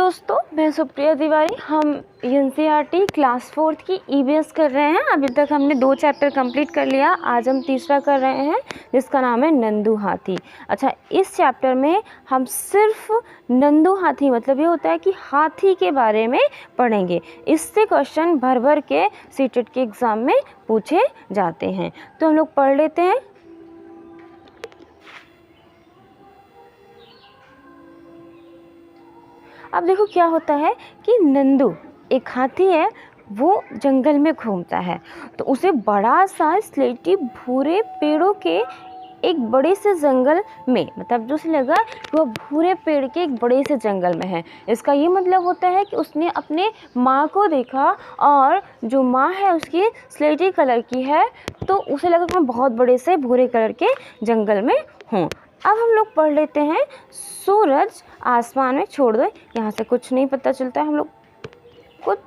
दोस्तों, मैं सुप्रिया तिवारी। हम एनसीईआरटी क्लास 4 की ईवीएस कर रहे हैं। अभी तक हमने 2 चैप्टर कंप्लीट कर लिया। आज हम तीसरा कर रहे हैं जिसका नाम है नंदू हाथी। अच्छा, इस चैप्टर में हम सिर्फ नंदू हाथी मतलब ये होता है कि हाथी के बारे में पढ़ेंगे। इससे क्वेश्चन भर भर के सीटेट के एग्ज़ाम में पूछे जाते हैं। तो हम लोग पढ़ लेते हैं। अब देखो क्या होता है कि नंदू एक हाथी है, वो जंगल में घूमता है। तो उसे बड़ा सा स्लेटी भूरे पेड़ों के एक बड़े से जंगल में, मतलब जो उसे लगा कि वो भूरे पेड़ के एक बड़े से जंगल में है। इसका ये मतलब होता है कि उसने अपने माँ को देखा और जो माँ है उसकी स्लेटी कलर की है, तो उसे लगा कि मैं बहुत बड़े से भूरे कलर के जंगल में हूँ। अब हम लोग पढ़ लेते हैं। सूरज आसमान में छोड़ दो, यहाँ से कुछ नहीं पता चलता है। हम लोग कुछ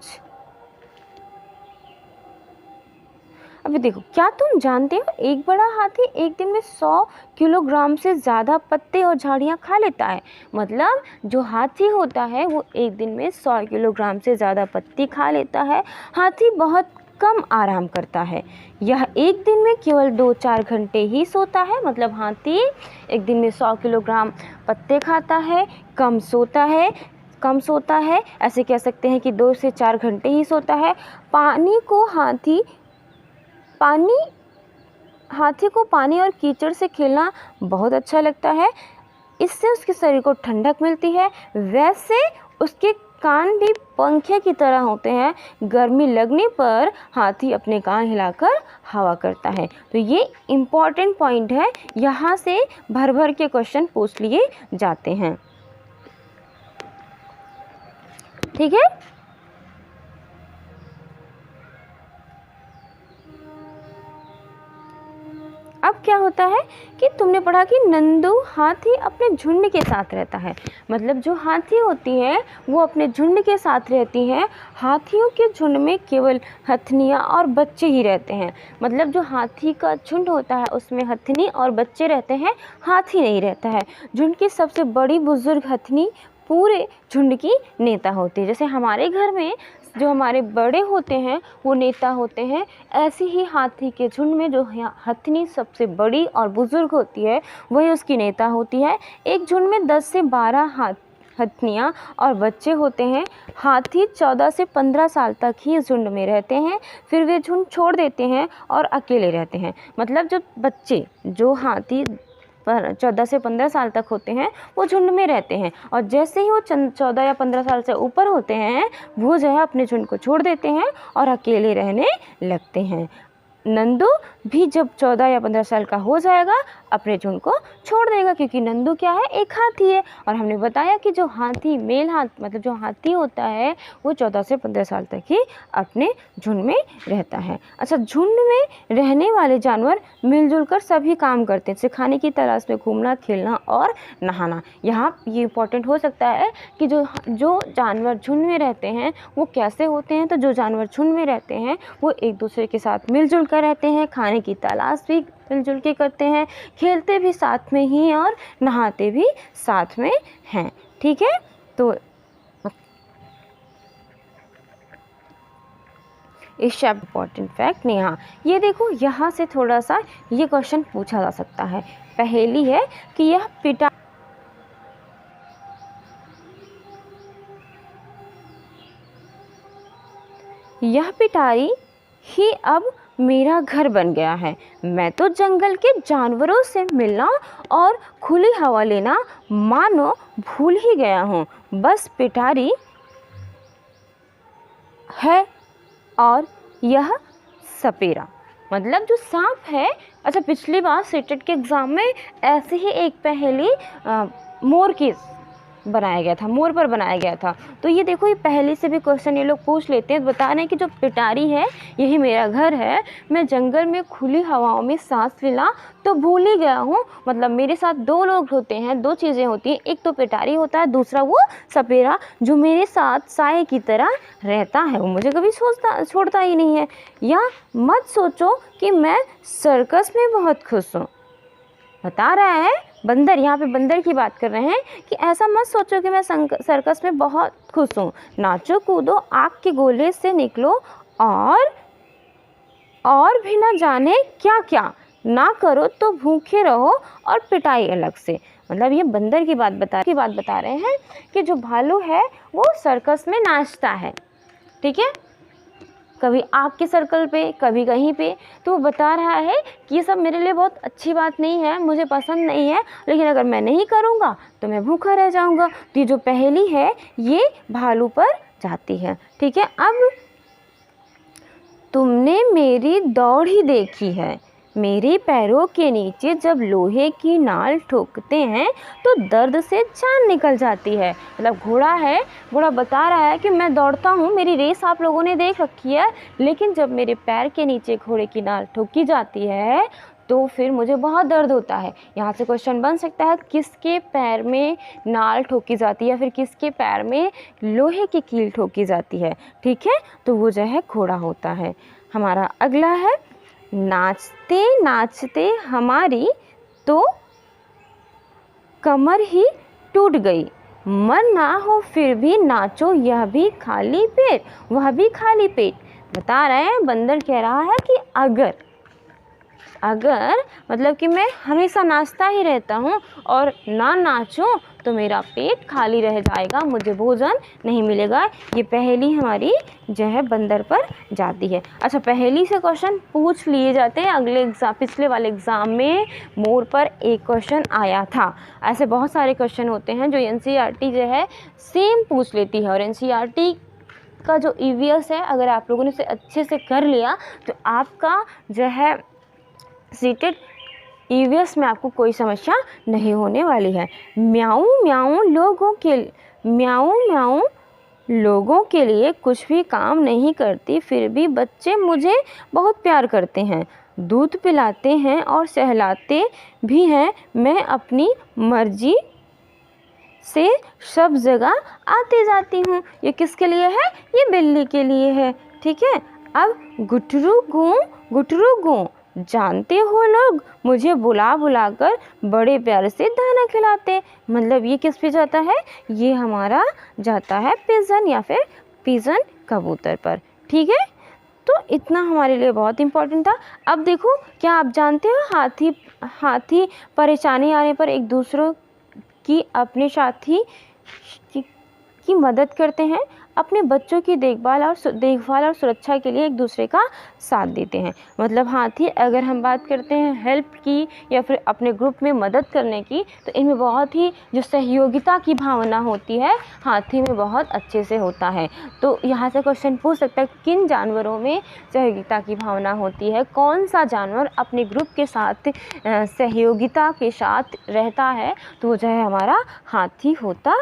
अभी देखो, क्या तुम जानते हो एक बड़ा हाथी एक दिन में 100 किलोग्राम से ज़्यादा पत्ते और झाड़ियाँ खा लेता है। मतलब जो हाथी होता है वो एक दिन में 100 किलोग्राम से ज़्यादा पत्ती खा लेता है। हाथी बहुत कम आराम करता है। यह एक दिन में केवल 2-4 घंटे ही सोता है। मतलब हाथी एक दिन में 100 किलोग्राम पत्ते खाता है, कम सोता है। ऐसे कह सकते हैं कि 2 से 4 घंटे ही सोता है। हाथी को पानी और कीचड़ से खेलना बहुत अच्छा लगता है। इससे उसके शरीर को ठंडक मिलती है। वैसे उसके कान भी पंखे की तरह होते हैं। गर्मी लगने पर हाथी अपने कान हिलाकर हवा करता है। तो ये इम्पॉर्टेंट पॉइंट है, यहाँ से भर भर के क्वेश्चन पूछ लिए जाते हैं। ठीक है। अब क्या होता है कि तुमने पढ़ा कि नंदू हाथी अपने झुंड के साथ रहता है। मतलब जो हाथी होती है वो अपने झुंड के साथ रहती हैं। हाथियों के झुंड में केवल हथनियाँ और बच्चे ही रहते हैं। मतलब जो हाथी का झुंड होता है उसमें हथनी और बच्चे रहते हैं, हाथी नहीं रहता है। झुंड की सबसे बड़ी बुजुर्ग हथनी पूरे झुंड की नेता होती है। जैसे हमारे घर में जो हमारे बड़े होते हैं वो नेता होते हैं, ऐसे ही हाथी के झुंड में जो हथनी सबसे बड़ी और बुजुर्ग होती है वही उसकी नेता होती है। एक झुंड में 10 से 12 हथनियाँ और बच्चे होते हैं। हाथी 14 से 15 साल तक ही झुंड में रहते हैं, फिर वे झुंड छोड़ देते हैं और अकेले रहते हैं। मतलब जो बच्चे जो हाथी 14 से 15 साल तक होते हैं वो झुंड में रहते हैं, और जैसे ही वो 14 या 15 साल से ऊपर होते हैं वो जो है अपने झुंड को छोड़ देते हैं और अकेले रहने लगते हैं। नंदू भी जब 14 या 15 साल का हो जाएगा अपने झुंड को छोड़ देगा, क्योंकि नंदू क्या है, एक हाथी है। और हमने बताया कि जो मतलब जो हाथी होता है वो 14 से 15 साल तक ही अपने झुंड में रहता है। अच्छा, झुंड में रहने वाले जानवर मिलजुल कर सभी काम करते हैं, जैसे खाने की तलाश में घूमना, खेलना और नहाना। यहाँ ये इम्पोर्टेंट हो सकता है कि जो जानवर झुंड में रहते हैं वो कैसे होते हैं। तो जो जानवर झुंड में रहते हैं वो एक दूसरे के साथ मिलजुल कर रहते हैं, खाने की तलाश भी मिलजुल के करते हैं, खेलते भी साथ में ही और नहाते भी साथ में हैं। ठीक है। तो इस चैप्टर इम्पॉर्टेंट फैक्ट नहीं, हाँ ये देखो, यहाँ से थोड़ा सा ये क्वेश्चन पूछा जा सकता है। पहेली है कि यह पिटारी ही अब मेरा घर बन गया है। मैं तो जंगल के जानवरों से मिलना और खुली हवा लेना मानो भूल ही गया हूँ। बस पिटारी है और यह सपेरा। मतलब जो सांप है, अच्छा पिछली बार सीटेट के एग्ज़ाम में ऐसे ही एक पहेली मोर पर बनाया गया था। तो ये देखो, ये पहले से भी क्वेश्चन ये लोग पूछ लेते हैं। बता रहे हैं कि जो पिटारी है यही मेरा घर है, मैं जंगल में खुली हवाओं में सांस लेना तो भूल ही गया हूँ। मतलब मेरे साथ 2 लोग होते हैं, 2 चीज़ें होती हैं, एक तो पिटारी होता है, दूसरा वो सपेरा जो मेरे साथ साए की तरह रहता है, वो मुझे कभी छोड़ता ही नहीं है। या मत सोचो कि मैं सर्कस में बहुत खुश हूँ। बता रहा है बंदर, यहाँ पे बंदर की बात कर रहे हैं कि ऐसा मत सोचो कि मैं सर्कस में बहुत खुश हूँ। नाचो कूदो, आग के गोले से निकलो और भी ना जाने क्या क्या, ना करो तो भूखे रहो और पिटाई अलग से। मतलब ये बंदर की बात बता रहे हैं कि जो भालू है वो सर्कस में नाचता है, ठीक है, कभी आग के सर्कल पे, कभी कहीं पे। तो वो बता रहा है कि ये सब मेरे लिए बहुत अच्छी बात नहीं है, मुझे पसंद नहीं है, लेकिन अगर मैं नहीं करूँगा तो मैं भूखा रह जाऊँगा। तो ये जो पहेली है ये भालू पर जाती है, ठीक है। अब तुमने मेरी दौड़ ही देखी है, मेरे पैरों के नीचे जब लोहे की नाल ठोकते हैं तो दर्द से जान निकल जाती है। मतलब घोड़ा है, घोड़ा बता रहा है कि मैं दौड़ता हूँ, मेरी रेस आप लोगों ने देख रखी है, लेकिन जब मेरे पैर के नीचे घोड़े की नाल ठोकी जाती है तो फिर मुझे बहुत दर्द होता है। यहाँ से क्वेश्चन बन सकता है किसके पैर में नाल ठोकी जाती है, फिर किसके पैर में लोहे की कील ठोकी जाती है, ठीक है। तो वो जो है घोड़ा होता है। हमारा अगला है, नाचते नाचते हमारी तो कमर ही टूट गई, मन ना हो फिर भी नाचो यह भी खाली पेट, वह भी खाली पेट। बता रहे हैं, बंदर कह रहा है कि अगर मतलब कि मैं हमेशा नाचता ही रहता हूँ और ना नाचूं तो मेरा पेट खाली रह जाएगा, मुझे भोजन नहीं मिलेगा। ये पहेली हमारी जो है बंदर पर जाती है। अच्छा, पहेली से क्वेश्चन पूछ लिए जाते हैं। पिछले वाले एग्ज़ाम में मोर पर एक क्वेश्चन आया था। ऐसे बहुत सारे क्वेश्चन होते हैं जो NCERT जो है सेम पूछ लेती है। और NCERT का जो EVS है, अगर आप लोगों ने उसे अच्छे से कर लिया तो आपका जो है सीटेड EVS में आपको कोई समस्या नहीं होने वाली है। म्याऊं म्याऊं लोगों के लिए कुछ भी काम नहीं करती, फिर भी बच्चे मुझे बहुत प्यार करते हैं, दूध पिलाते हैं और सहलाते भी हैं, मैं अपनी मर्जी से सब जगह आती जाती हूँ। ये किसके लिए है? ये बिल्ली के लिए है, ठीक है। अब गुटरू गूं जानते हो लोग, मुझे बुला बुला कर बड़े प्यार से दाना खिलाते। मतलब ये किस पे जाता है? ये हमारा जाता है पिजन या फिर पिजन कबूतर पर, ठीक है। तो इतना हमारे लिए बहुत इम्पोर्टेंट था। अब देखो, क्या आप जानते हो हाथी परेशानी आने पर एक दूसरों की अपने साथी की मदद करते हैं, अपने बच्चों की देखभाल और सुरक्षा के लिए एक दूसरे का साथ देते हैं। मतलब हाथी, अगर हम बात करते हैं हेल्प की या फिर अपने ग्रुप में मदद करने की, तो इनमें बहुत ही जो सहयोगिता की भावना होती है हाथी में बहुत अच्छे से होता है। तो यहाँ से क्वेश्चन पूछ सकता है किन जानवरों में सहयोगिता की भावना होती है, कौन सा जानवर अपने ग्रुप के साथ सहयोगिता के साथ रहता है, तो वो जो है हमारा हाथी होता